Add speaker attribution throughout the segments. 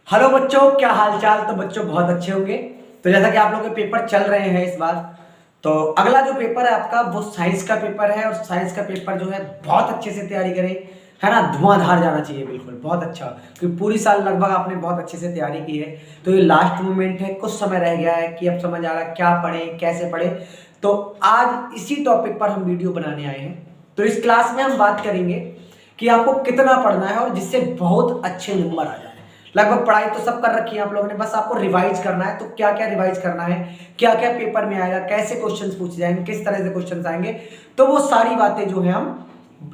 Speaker 1: Hello बच्चों, क्या हाल चाल। तो बच्चों बहुत अच्छे होंगे। तो जैसा कि आप लोगों के पेपर चल रहे हैं इस बार, तो अगला जो पेपर है आपका वो साइंस का पेपर है। और साइंस का पेपर जो है बहुत अच्छे से तैयारी करें, है ना। धुआंधार जाना चाहिए, बिल्कुल बहुत अच्छा, क्योंकि पूरी साल लगभग आपने बहुत अच्छे से तैयारी की है। तो ये लास्ट मोमेंट है, कुछ समय रह गया है कि अब समझ आ रहा है क्या पढ़ें कैसे पढ़ें। तो आज इसी टॉपिक पर हम वीडियो बनाने आए हैं। तो इस क्लास में हम बात करेंगे कि आपको कितना पढ़ना है और जिससे बहुत अच्छे नंबर आ जाए। लगभग पढ़ाई तो सब कर रखी है आप लोगों ने, बस आपको रिवाइज करना है। तो क्या क्या रिवाइज करना है, क्या क्या पेपर में आएगा, कैसे क्वेश्चंस पूछे जाएंगे, किस तरह से क्वेश्चंस आएंगे, तो वो सारी बातें जो है हम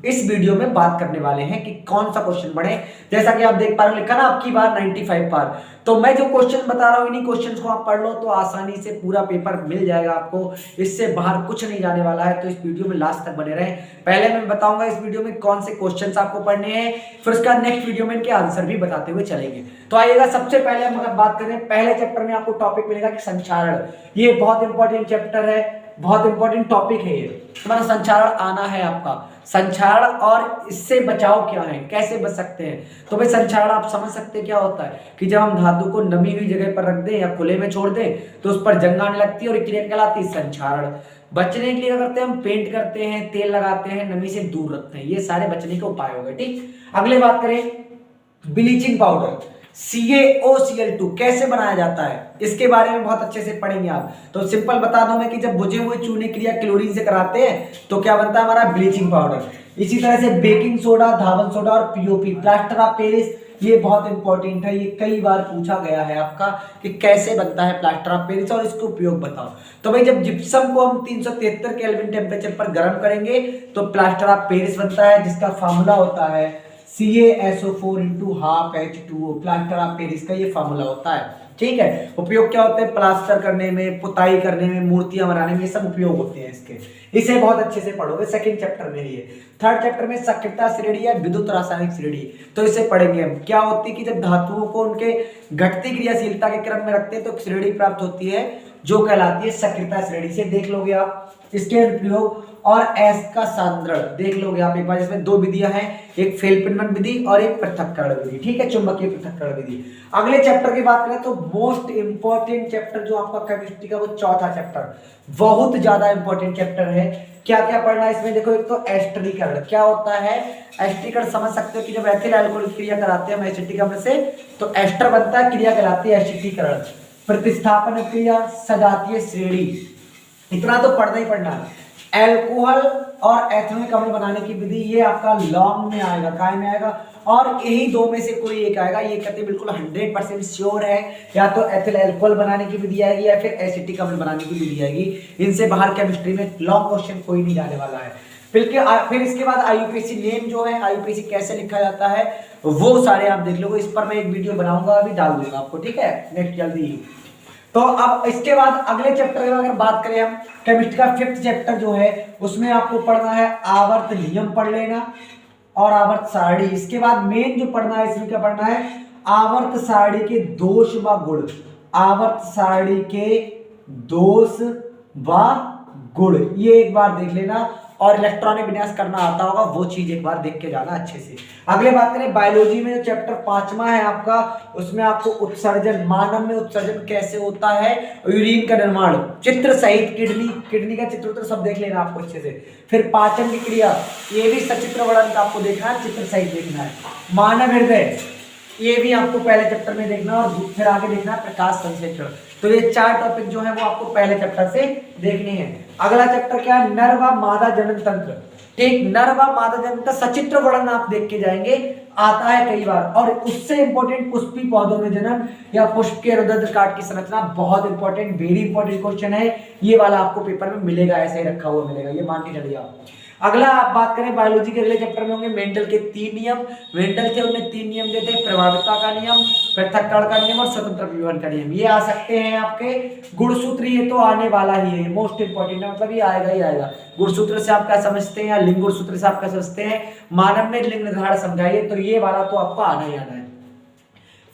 Speaker 1: इस वीडियो में बात करने वाले हैं कि कौन सा क्वेश्चन पढ़े। जैसा कि आप देख पा रहे हो, लिखा ना आपकी बार 95 पार। तो मैं जो क्वेश्चन बता रहा हूं इन्हीं क्वेश्चंस को आप पढ़ लो तो आसानी से पूरा पेपर मिल जाएगा आपको। इससे बाहर कुछ नहीं जाने वाला है। तो इस वीडियो में लास्ट तक बने रहें। पहले मैं बताऊंगा इस वीडियो में कौन से क्वेश्चंस आपको पढ़ने हैं, फिर उसका नेक्स्ट वीडियो में इनके आंसर भी बताते हुए चलेंगे। तो आइएगा, सबसे पहले हम अगर बात करें, पहले चैप्टर में आपको टॉपिक मिलेगा कि संचारण। ये बहुत इंपॉर्टेंट चैप्टर है, बहुत इंपॉर्टेंट टॉपिक है ये। तुम्हारा संचारण आना है आपका, संचारण और इससे बचाव क्या है, कैसे बच सकते हैं। तो भाई संचारण आप समझ सकते हैं क्या होता है कि जब हम धातु को नमी हुई जगह पर रख दें या खुले में छोड़ दें तो उस पर जंग आने लगती है और क्रिया कहलाती है संचारण। बचने के लिए क्या करते हैं, हम पेंट करते हैं, तेल लगाते हैं, नमी से दूर रखते हैं। ये सारे बचने के उपाय हो गए। ठीक, अगले बात करें ब्लीचिंग पाउडर CaOCl2 कैसे बनाया जाता है, इसके बारे में बहुत अच्छे से पढ़ेंगे आप। तो सिंपल बता दूं मैं कि जब बुझे हुए चूने क्रिया क्लोरीन से कराते हैं तो क्या बनता है हमारा ब्लीचिंग पाउडर। इसी तरह से बेकिंग सोडा, धावन सोडा और पीओपी, प्लास्टर ऑफ पेरिस, ये बहुत इंपॉर्टेंट है। ये कई बार पूछा गया है आपका कि कैसे बनता है प्लास्टर ऑफ पेरिस और इसके उपयोग बताओ। तो भाई जब जिप्सम को हम 373 केल्विन टेम्परेचर पर गर्म करेंगे तो प्लास्टर ऑफ पेरिस बनता है, जिसका फार्मूला होता है CaSO4 into half H2O। Plaster of Paris का ये फार्मूला होता है। ठीक है, उपयोग क्या होते हैं, प्लास्टर करने में, पुताई करने में, मूर्तियां बनाने में, ये सब उपयोग होते हैं इसके। इसे बहुत अच्छे से पढ़ोगे सेकंड चैप्टर में। ये थर्ड चैप्टर में सक्रियता श्रेणी या विद्युत रासायनिक श्रेणी, तो इसे पढ़ेंगे हम। क्या होती है कि जब धातुओं को उनके घटती क्रियाशीलता के क्रम में रखते हैं तो श्रेणी प्राप्त होती है जो कहलाती है सक्रियता श्रेणी। से देख लोगे आप इसके प्रयोग। और एस का सांद्रण देख लोगे आप एक बार, जिसमें दो विधियां हैं, एक फेल्डमैन विधि और एक पृथक्करण विधि। ठीक है, चुंबकीय पृथक्करण विधि। अगले चैप्टर की बात करें तो मोस्ट इंपॉर्टेंट चैप्टर जो आपका केमिस्ट्री का वो चौथा चैप्टर, बहुत ज्यादा इंपॉर्टेंट चैप्टर है। क्या क्या पढ़ना है इसमें, देखो एक तो एस्टरीकरण क्या होता है। एस्टरीकरण समझ सकते हो कि जब एथिल अल्कोहल क्रिया कराते हैं हम एसिटिक अम्ल से तो एस्टर बनता है, क्रिया कहलाती है एसिटीकरण। प्रतिस्थापन क्रिया, सजातीय श्रेणी, इतना तो पढ़ना ही पढ़ना है। एल्कोहल और एथेनॉइक अम्ल बनाने की विधि, ये आपका लॉन्ग में आएगा, काय में आएगा, और यही दो में से कोई एक आएगा। ये कहते बिल्कुल 100% श्योर है, या तो एथिल अल्कोहल बनाने की विधि आएगी या फिर एसिटिक अम्ल बनाने की विधि आएगी। इनसे बाहर केमिस्ट्री में लॉन्ग क्वेश्चन कोई नहीं जाने वाला है। फिर इसके बाद IUPAC नेम जो है, IUPAC कैसे लिखा जाता है, वो सारे आप देख लो। इस पर मैं एक वीडियो बनाऊंगा, अभी डाल दूंगा आपको। ठीक है, नेक्स्ट जल्दी ही। तो अब इसके बाद अगले चैप्टर में अगर बात करें हम, केमिस्ट्री का 5th चैप्टर जो है उसमें आपको पढ़ना है आवर्त नियम पढ़ लेना और आवर्त सारणी। इसके बाद मेन जो पढ़ना है इसमें क्या पढ़ना है, आवर्त सारणी के दोष व गुण। आवर्त सारणी के दोष व गुण, ये एक बार देख लेना। और इलेक्ट्रॉनिक विन्यास करना आता होगा वो चीज एक बार देख के जाना अच्छे से। अगले बात करें बायोलॉजी में, जो चैप्टर 5वां है आपका, उसमें आपको उत्सर्जन, मानव में उत्सर्जन कैसे होता है, यूरिन का निर्माण चित्र सहित, किडनी का चित्र उत्र सब देख लेना आपको अच्छे से। फिर पाचन की क्रिया, ये भी सचित्र वर्णन आपको देखना है, चित्र सहित देखना है। मानव हृदय, ये भी आपको पहले चैप्टर में देखना और फिर आगे देखना है प्रकाश संश्लेषण। तो ये 4 टॉपिक जो है वो आपको पहले चैप्टर से देखने हैं। अगला चैप्टर क्या है, नर व मादा जनन तंत्र। ठीक, नर व मादा जनन तंत्र सचित्र वर्णन आप देख के जाएंगे, आता है कई बार। और उससे इंपॉर्टेंट पुष्पी पौधों में जनन या पुष्प के रुधिर काट की संरचना, बहुत इंपॉर्टेंट, वेरी इंपॉर्टेंट क्वेश्चन है। ये वाला आपको पेपर में मिलेगा, ऐसे ही रखा हुआ मिलेगा, ये मान के चलिए आप। अगला आप बात करें बायोलॉजी के अगले चैप्टर में होंगे मेंडल के 3 नियम। मेंडल थे, उन्हें 3 नियम जो थे, प्रभाविता का नियम, पृथक्करण का नियम और स्वतंत्र विवरण का नियम, ये आ सकते हैं आपके। गुणसूत्र ये तो आने वाला ही है, मोस्ट इंपॉर्टेंट है, मतलब ये आएगा ही आएगा। गुणसूत्र से आप क्या समझते हैं, या लिंग गुणसूत्र से आप क्या समझते हैं, मानव में लिंग निर्धारण समझाइए, तो ये वाला तो आपको आना ही आना है।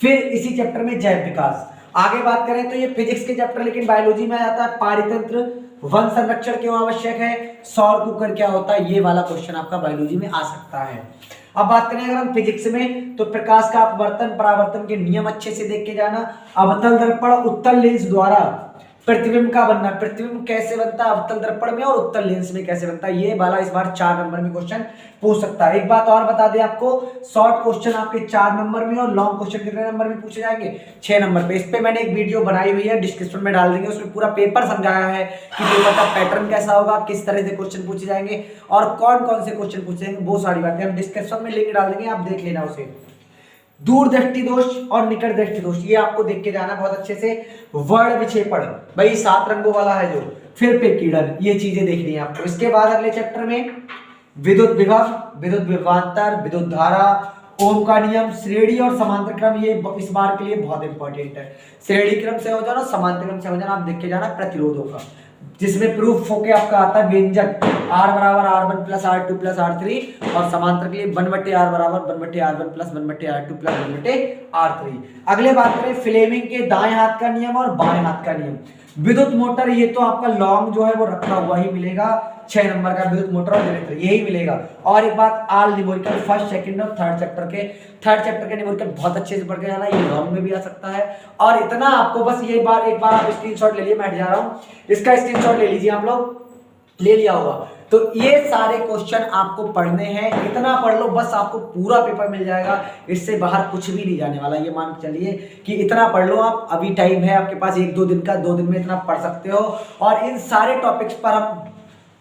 Speaker 1: फिर इसी चैप्टर में जैव विकास। आगे बात करें तो ये फिजिक्स के चैप्टर, लेकिन बायोलॉजी में आता है पारितंत्र, वन संरक्षण क्यों आवश्यक है, सौर कुकर क्या होता है, ये वाला क्वेश्चन आपका बायोलॉजी में आ सकता है। अब बात करें अगर हम फिजिक्स में, तो प्रकाश का अपवर्तन परावर्तन के नियम अच्छे से देख के जाना। अवतल दर्पण उत्तल लेंस द्वारा प्रतिबिंब का बनना, प्रतिबिंब कैसे बनता है अवतल दर्पण में और उत्तल लेंस में कैसे बनता है, ये वाला इस बार 4 नंबर में क्वेश्चन पूछ सकता है। एक बात और बता दें आपको, शॉर्ट क्वेश्चन आपके 4 नंबर में और लॉन्ग क्वेश्चन कितने नंबर में पूछे जाएंगे, 6 नंबर पे। इस पे मैंने एक वीडियो बनाई हुई है, डिस्क्रिप्शन में डाल देंगे, उसमें पूरा पेपर समझाया है कि पेपर का पैटर्न कैसा होगा, किस तरह से क्वेश्चन पूछे जाएंगे और कौन कौन से क्वेश्चन पूछे जाएंगे, वो सारी बातें हम डिस्क्रिप्शन में लिंक डाल देंगे, आप देख लेना उसे। दूर दृष्टि दोष और निकट दृष्टि दोष, ये आपको देख के जाना बहुत अच्छे से। वर्ण विक्षेपण, भाई 7 रंगों वाला है जो, फिर विकिरण, ये चीजें देखनी है आपको। इसके बाद अगले चैप्टर में विद्युत विभव, विद्युत विभवांतर, विद्युत धारा, ओम का नियम, श्रेणी और समांतर क्रम, ये इस बार के लिए बहुत इंपॉर्टेंट है। श्रेणी क्रम से हो जाना, समांतर क्रम से हो जाना, आप देख के जाना। प्रतिरोधों का, जिसमें प्रूफ होके आपका आता है व्यंजक R बराबर R1 plus R2 plus R3 और समांतर के लिए 1/R बराबर 1/R1 plus 1/R2 plus 1/R3। अगले बात करें फ्लेमिंग के दाएं हाथ का नियम और बाएं हाथ का नियम। विद्युत मोटर, ये तो आपका लॉन्ग जो है वो रखा हुआ ही मिलेगा, 6 नंबर का विद्युत मोटर और जनरेटर यही मिलेगा। और एक बात, आल न्यूमेरिकल फर्स्ट सेकंड और थर्ड चैप्टर के न्यूमेरिकल बहुत अच्छे से पढ़ के जाना, ये लॉन्ग में भी आ सकता है। और इतना आपको बस ये एक बार आप स्क्रीनशॉट ले लिए, मैं हट जा रहा हूँ, इसका स्क्रीनशॉट ले लीजिए, आप लोग ले लिया होगा। तो ये सारे क्वेश्चन आपको पढ़ने हैं, इतना पढ़ लो बस, आपको पूरा पेपर मिल जाएगा, इससे बाहर कुछ भी नहीं जाने वाला। ये मान के चलिए कि इतना पढ़ लो आप, अभी टाइम है आपके पास 1-2 दिन का, 2 दिन में इतना पढ़ सकते हो। और इन सारे टॉपिक्स पर हम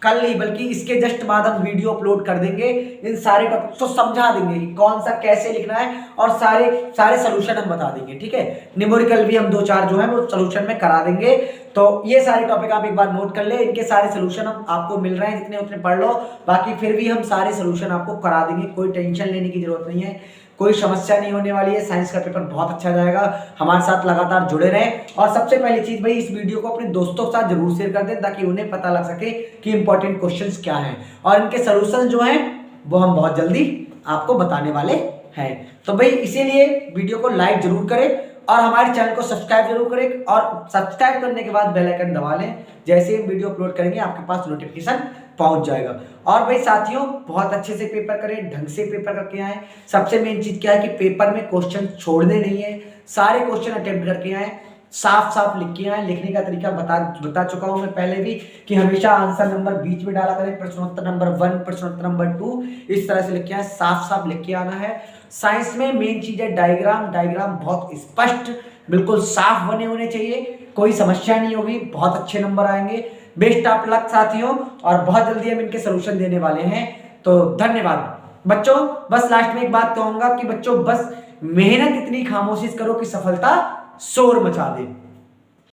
Speaker 1: कल नहीं बल्कि इसके जस्ट बाद हम वीडियो अपलोड कर देंगे, इन सारे टॉपिक्स को समझा देंगे कि कौन सा कैसे लिखना है और सारे सॉल्यूशन हम बता देंगे, ठीक है। न्यूमेरिकल भी हम 2-4 जो है वो सॉल्यूशन में करा देंगे। तो ये सारे टॉपिक आप एक बार नोट कर ले, इनके सारे सॉल्यूशन हम आपको मिल रहे हैं, जितने उतने पढ़ लो, बाकी फिर भी हम सारे सॉल्यूशन आपको करा देंगे, कोई टेंशन लेने की जरूरत नहीं है, कोई समस्या नहीं होने वाली है। साइंस का पेपर बहुत अच्छा जाएगा, हमारे साथ लगातार जुड़े रहें। और सबसे पहली चीज भाई, इस वीडियो को अपने दोस्तों के साथ जरूर शेयर कर दें ताकि उन्हें पता लग सके कि इंपॉर्टेंट क्वेश्चंस क्या हैं और इनके सॉल्यूशन जो हैं वो हम बहुत जल्दी आपको बताने वाले हैं। तो भाई इसीलिए वीडियो को लाइक जरूर करें और हमारे चैनल को सब्सक्राइब जरूर करें, और सब्सक्राइब करने के बाद बेल आइकन दबा लें, जैसे ही वीडियो अपलोड करेंगे आपके पास नोटिफिकेशन पहुंच जाएगा। और भाई साथियों, बहुत अच्छे से पेपर करें, ढंग से पेपर करके आए। सबसे मेन चीज क्या है कि पेपर में क्वेश्चन छोड़ने नहीं है, सारे क्वेश्चन अटेम्प्ट करके आए, साफ साफ लिख के आए। लिखने का तरीका बता चुका हूं मैं पहले भी कि हमेशा आंसर नंबर बीच में डाला करें, प्रश्नोत्तर नंबर 1, प्रश्नोत्तर नंबर 2, इस तरह से लिख के आए, साफ साफ लिख के आना है। साइंस में मेन चीज है डायग्राम बहुत स्पष्ट, बिल्कुल साफ बने होने चाहिए, कोई समस्या नहीं होगी, बहुत अच्छे नंबर आएंगे। बेस्ट ऑफ लक साथियों, और बहुत जल्दी हम इनके सॉल्यूशन देने वाले हैं। तो धन्यवाद बच्चों। बस लास्ट में एक बात कहूंगा कि बच्चों बस मेहनत इतनी खामोशी करो कि सफलता शोर मचा दे।